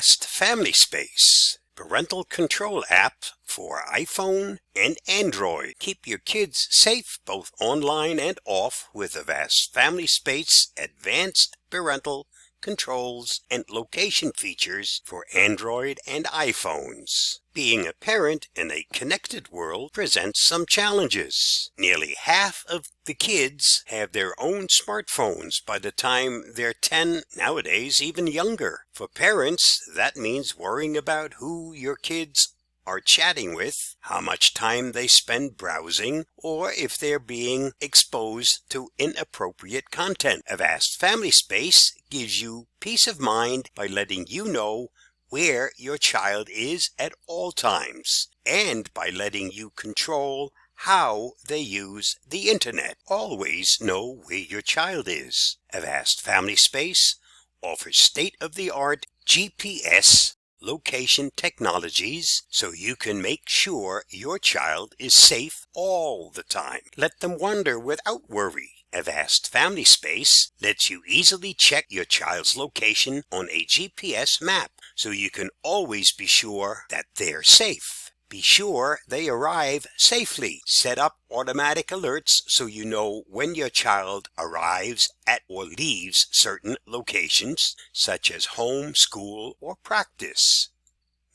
Avast Family Space, parental control app for iPhone and Android. Keep your kids safe both online and off with Avast Family Space advanced parental controls and location features for Android and iPhones. Being a parent in a connected world presents some challenges. Nearly half of the kids have their own smartphones by the time they're 10, nowadays even younger. For parents, that means worrying about who your kids are chatting with, how much time they spend browsing, or if they're being exposed to inappropriate content. Avast Family Space gives you peace of mind by letting you know where your child is at all times, and by letting you control how they use the internet. Always know where your child is. Avast Family Space offers state-of-the-art GPS location technologies so you can make sure your child is safe all the time. Let them wander without worry. Avast Family Space lets you easily check your child's location on a GPS map so you can always be sure that they're safe. Be sure they arrive safely. Set up automatic alerts so you know when your child arrives at or leaves certain locations, such as home, school, or practice.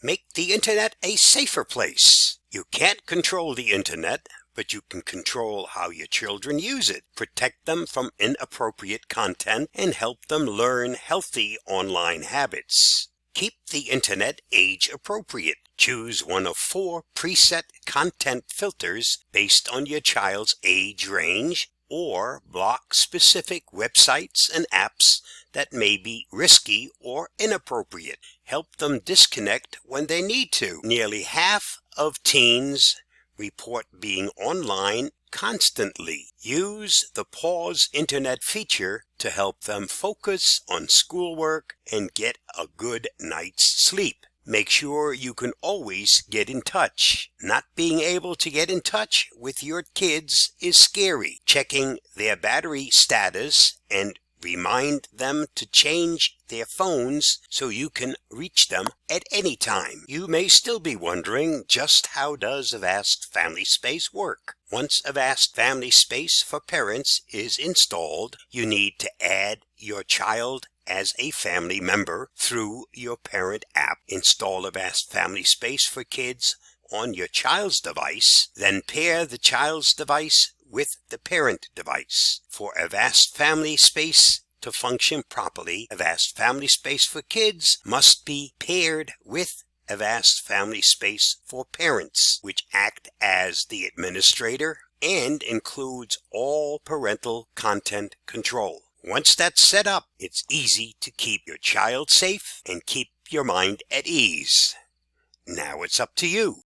Make the internet a safer place. You can't control the internet, but you can control how your children use it. Protect them from inappropriate content and help them learn healthy online habits. Keep the internet age appropriate. Choose one of 4 preset content filters based on your child's age range, or block specific websites and apps that may be risky or inappropriate. Help them disconnect when they need to. Nearly half of teens report being online constantly. Use the pause internet feature to help them focus on schoolwork and get a good night's sleep. Make sure you can always get in touch. Not being able to get in touch with your kids is scary. Checking their battery status and remind them to change their phones so you can reach them at any time. You may still be wondering, just how does Avast Family Space work? Once Avast Family Space for Parents is installed, you need to add your child as a family member through your parent app. Install Avast Family Space for Kids on your child's device, then pair the child's device with the parent device. For Avast Family Space to function properly, Avast Family Space for Kids must be paired with Avast Family Space for Parents, which act as the administrator and includes all parental content control. Once that's set up, it's easy to keep your child safe and keep your mind at ease. Now it's up to you.